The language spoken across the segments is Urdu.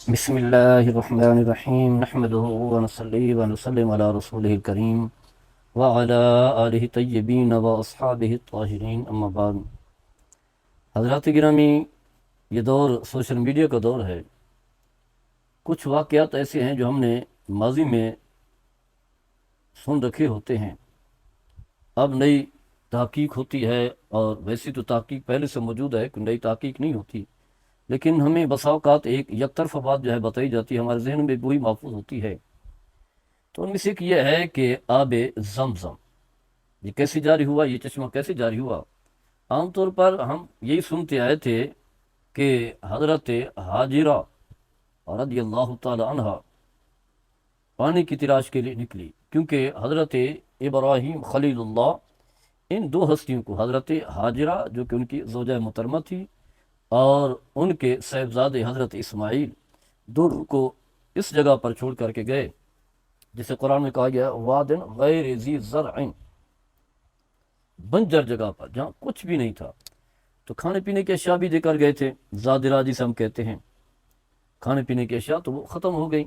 بسم اللہ الرحمن الرحیم نحمده ونصلی ونسلم علی رسوله الکریم وعلی آلہ طیبین واصحابہ الطاہرین اما بعد۔ حضرات گرامی، یہ دور سوشل میڈیا کا دور ہے۔ کچھ واقعات ایسے ہیں جو ہم نے ماضی میں سن رکھے ہوتے ہیں، اب نئی تحقیق ہوتی ہے، اور ویسی تو تحقیق پہلے سے موجود ہے، کوئی نئی تحقیق نہیں ہوتی، لیکن ہمیں بسا اوقات ایک یک طرفہ بات جو ہے بتائی جاتی ہے، ہمارے ذہن میں وہی محفوظ ہوتی ہے۔ تو ان میں سے ایک یہ ہے کہ آب زمزم یہ کیسے جاری ہوا، یہ چشمہ کیسے جاری ہوا۔ عام طور پر ہم یہی سنتے آئے تھے کہ حضرت حاجرہ رضی اللہ تعالی عنہ پانی کی تلاش کے لیے نکلی، کیونکہ حضرت ابراہیم خلیل اللہ ان دو ہستیوں کو، حضرت حاجرہ جو کہ ان کی زوجہ محترمہ تھی، اور ان کے صاحبزادے حضرت اسماعیل، دونوں کو اس جگہ پر چھوڑ کر کے گئے جسے قرآن میں کہا گیا وادن غیر ذی زرع، بنجر جگہ پر جہاں کچھ بھی نہیں تھا۔ تو کھانے پینے کی اشیاء بھی دے کر گئے تھے، زادرہ جسے ہم کہتے ہیں، کھانے پینے کی اشیاء تو وہ ختم ہو گئی۔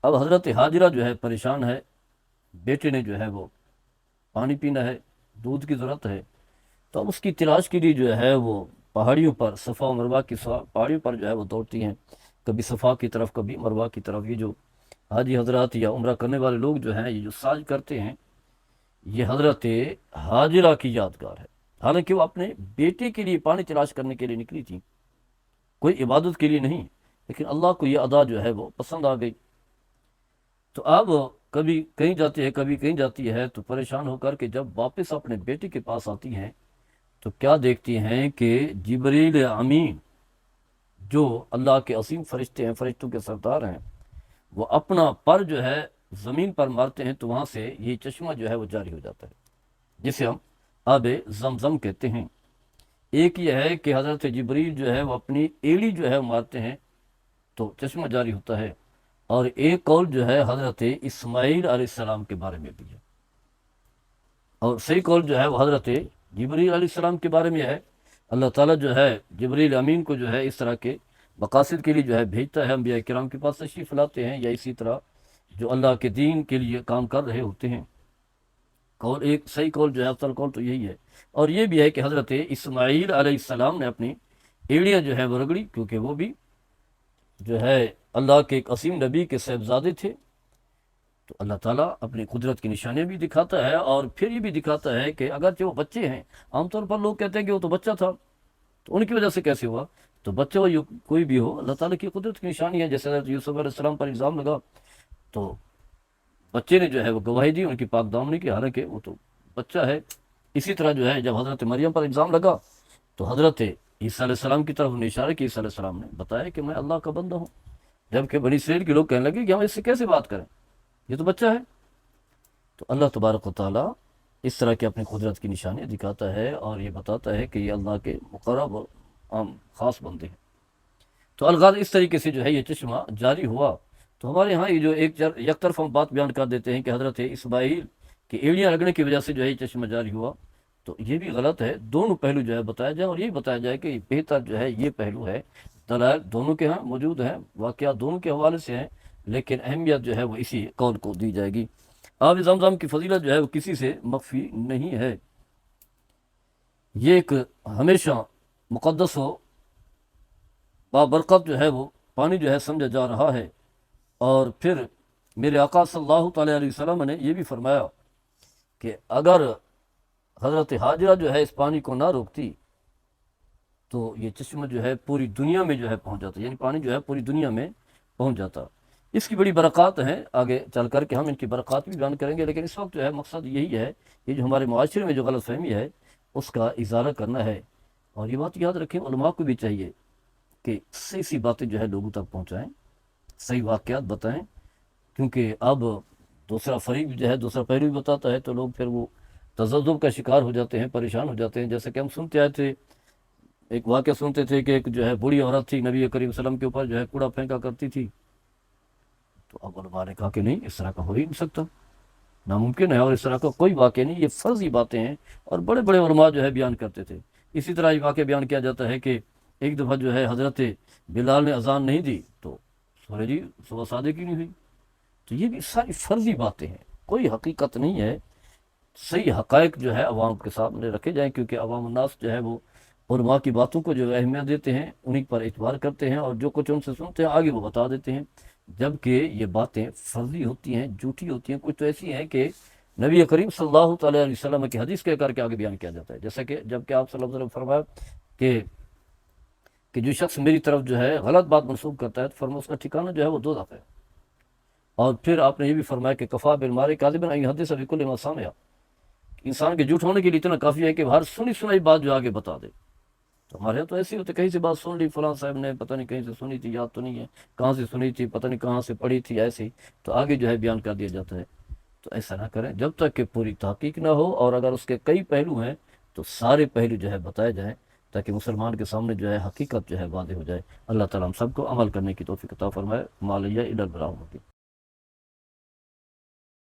اب حضرت حاجرہ جو ہے پریشان ہے، بیٹے نے جو ہے وہ پانی پینا ہے، دودھ کی ضرورت ہے، تو اب اس کی تلاش کے لیے جو ہے وہ پہاڑیوں پر، صفا و مروہ کی پہاڑیوں پر جو ہے وہ دوڑتی ہیں، کبھی صفا کی طرف کبھی مروہ کی طرف۔ یہ جو حاجی حضرات یا عمرہ کرنے والے لوگ جو ہیں، یہ جو ساج کرتے ہیں، یہ حضرت حاجرہ کی یادگار ہے، حالانکہ وہ اپنے بیٹے کے لیے پانی تلاش کرنے کے لیے نکلی تھی، کوئی عبادت کے لیے نہیں، لیکن اللہ کو یہ ادا جو ہے وہ پسند آ گئی۔ تو اب کبھی کہیں جاتی ہے کبھی کہیں جاتی ہے، تو پریشان ہو کر کے جب واپس اپنے بیٹے کے پاس آتی ہیں تو کیا دیکھتی ہیں کہ جبریل امین جو اللہ کے عظیم فرشتے ہیں، فرشتوں کے سردار ہیں، وہ اپنا پر جو ہے زمین پر مارتے ہیں، تو وہاں سے یہ چشمہ جو ہے وہ جاری ہو جاتا ہے، جسے ہم آب زمزم کہتے ہیں۔ ایک یہ ہے کہ حضرت جبریل جو ہے وہ اپنی ایڑی جو ہے مارتے ہیں تو چشمہ جاری ہوتا ہے، اور ایک قول جو ہے حضرت اسماعیل علیہ السلام کے بارے میں بھی ہے، اور صحیح قول جو ہے وہ حضرت جبریل علیہ السلام کے بارے میں ہے۔ اللہ تعالیٰ جو ہے جبریل امین کو جو ہے اس طرح کے مقاصد کے لیے جو ہے بھیجتا ہے، انبیاء کرام کے پاس تشریف لاتے ہیں، یا اسی طرح جو اللہ کے دین کے لیے کام کر رہے ہوتے ہیں۔ قول ایک صحیح قول جو ہے، افضل قول تو یہی ہے۔ اور یہ بھی ہے کہ حضرت اسماعیل علیہ السلام نے اپنی ایڑیاں جو ہے وہ رگڑی، کیونکہ وہ بھی جو ہے اللہ کے ایک عظیم نبی کے صاحبزادے تھے۔ تو اللہ تعالیٰ اپنی قدرت کی نشانیاں بھی دکھاتا ہے، اور پھر یہ بھی دکھاتا ہے کہ اگرچہ وہ بچے ہیں، عام طور پر لوگ کہتے ہیں کہ وہ تو بچہ تھا، تو ان کی وجہ سے کیسے ہوا؟ تو بچہ ہو یا کوئی بھی ہو، اللہ تعالیٰ کی قدرت کی نشانی ہے۔ جیسے حضرت یوسف علیہ السلام پر الزام لگا تو بچے نے جو ہے وہ گواہی دی، ان کی پاک دامنی کی، حالانکہ وہ تو بچہ ہے۔ اسی طرح جو ہے جب حضرت مریم پر الزام لگا تو حضرت عیسیٰ علیہ السلام کی طرف نے اشارہ کیا، عیسیٰ علیہ السلام نے بتایا کہ میں اللہ کا بندہ ہوں، جبکہ بنی اسرائیل کے لوگ کہنے لگے کہ ہم اس سے کیسے بات کریں، یہ تو بچہ ہے۔ تو اللہ تبارک و تعالیٰ اس طرح کی اپنی قدرت کی نشانیاں دکھاتا ہے، اور یہ بتاتا ہے کہ یہ اللہ کے مقرب اور عام خاص بندے ہیں۔ تو الغاز اس طریقے سے جو ہے یہ چشمہ جاری ہوا۔ تو ہمارے ہاں یہ جو یک طرف ہم بات بیان کر دیتے ہیں کہ حضرت اسماعیل کی ایڑیاں رگڑنے کی وجہ سے جو ہے یہ چشمہ جاری ہوا، تو یہ بھی غلط ہے۔ دونوں پہلو جو ہے بتایا جائے، اور یہ بتایا جائے کہ بہتر جو ہے یہ پہلو ہے۔ دلائل دونوں کے ہاں موجود ہیں، واقعات دونوں کے حوالے سے ہیں، لیکن اہمیت جو ہے وہ اسی قول کو دی جائے گی۔ آب زمزم کی فضیلت جو ہے وہ کسی سے مخفی نہیں ہے، یہ ایک ہمیشہ مقدس و بابرکت جو ہے وہ پانی جو ہے سمجھا جا رہا ہے۔ اور پھر میرے آقا صلی اللہ تعالیٰ علیہ وسلم نے یہ بھی فرمایا کہ اگر حضرت حاجرہ جو ہے اس پانی کو نہ روکتی تو یہ چشمہ جو ہے پوری دنیا میں جو ہے پہنچ جاتا، یعنی پانی جو ہے پوری دنیا میں پہنچ جاتا۔ اس کی بڑی برکات ہیں، آگے چل کر کے ہم ان کی برکات بھی بیان کریں گے، لیکن اس وقت جو ہے مقصد یہی ہے، یہ جو ہمارے معاشرے میں جو غلط فہمی ہے اس کا ازالہ کرنا ہے۔ اور یہ بات یاد رکھیں، علماء کو بھی چاہیے کہ صحیح سی باتیں جو ہے لوگوں تک پہنچائیں، صحیح واقعات بتائیں، کیونکہ اب دوسرا فریق جو ہے دوسرا پہلو بھی بتاتا ہے تو لوگ پھر وہ تذبذب کا شکار ہو جاتے ہیں، پریشان ہو جاتے ہیں۔ جیسے کہ ہم سنتے آئے تھے، ایک واقعہ سنتے تھے کہ ایک جو ہے بوڑھی عورت تھی، نبی کریم صلی اللہ علیہ وسلم کے اوپر جو ہے کوڑا پھینکا کرتی تھی، تو اب علماء نے کہا کہ نہیں، اس طرح کا ہو ہی نہیں سکتا، ناممکن ہے، اور اس طرح کا کوئی واقع نہیں، یہ فرضی باتیں ہیں، اور بڑے بڑے علماء جو ہے بیان کرتے تھے۔ اسی طرح یہ واقعہ بیان کیا جاتا ہے کہ ایک دفعہ جو ہے حضرت بلال نے اذان نہیں دی تو سورج جی صبح صادق ہی نہیں ہوئی. تو یہ بھی ساری فرضی باتیں ہیں، کوئی حقیقت نہیں ہے. صحیح حقائق جو ہے عوام کے سامنے رکھے جائیں، کیونکہ عوام الناس جو ہے وہ علماء کی باتوں کو جو اہمیت دیتے ہیں، انہیں پر اعتبار کرتے ہیں، اور جو کچھ ان سے سنتے ہیں آگے وہ بتا دیتے ہیں. جبکہ یہ باتیں فرضی ہوتی ہیں، جھوٹی ہوتی ہیں. کچھ تو ایسی ہیں کہ نبی کریم صلی اللہ تعالیٰ علیہ وسلم کی حدیث کہہ کر کے آگے بیان کیا جاتا ہے. جیسا کہ جب کہ آپ صلی اللہ علیہ وسلم فرمایا کہ جو شخص میری طرف جو ہے غلط بات منسوب کرتا ہے تو فرمایا اس کا ٹھکانہ جو ہے وہ دوزخ ہے. اور پھر آپ نے یہ بھی فرمایا کہ کفا بالمارِ کاذبا ان یحدث بکل ما سمع، انسان کے جھوٹ ہونے کے لیے اتنا کافی ہے کہ ہر سنی سنائی بات جو آگے بتا دے. تو ہمارے یہاں تو ایسی ہوتے، کہیں سے بات سن لی فلاں صاحب نے، پتہ نہیں کہیں سے سنی تھی، یاد تو نہیں ہے کہاں سے سنی تھی، پتہ نہیں کہاں سے پڑھی تھی، ایسے ہی تو آگے جو ہے بیان کر دیا جاتا ہے. تو ایسا نہ کریں جب تک کہ پوری تحقیق نہ ہو، اور اگر اس کے کئی پہلو ہیں تو سارے پہلو جو ہے بتائے جائیں تاکہ مسلمان کے سامنے جو ہے حقیقت جو ہے واضح ہو جائے. اللہ تعالیٰ ہم سب کو عمل کرنے کی توفیق عطا فرمائے. مالیہ الا البلاغ.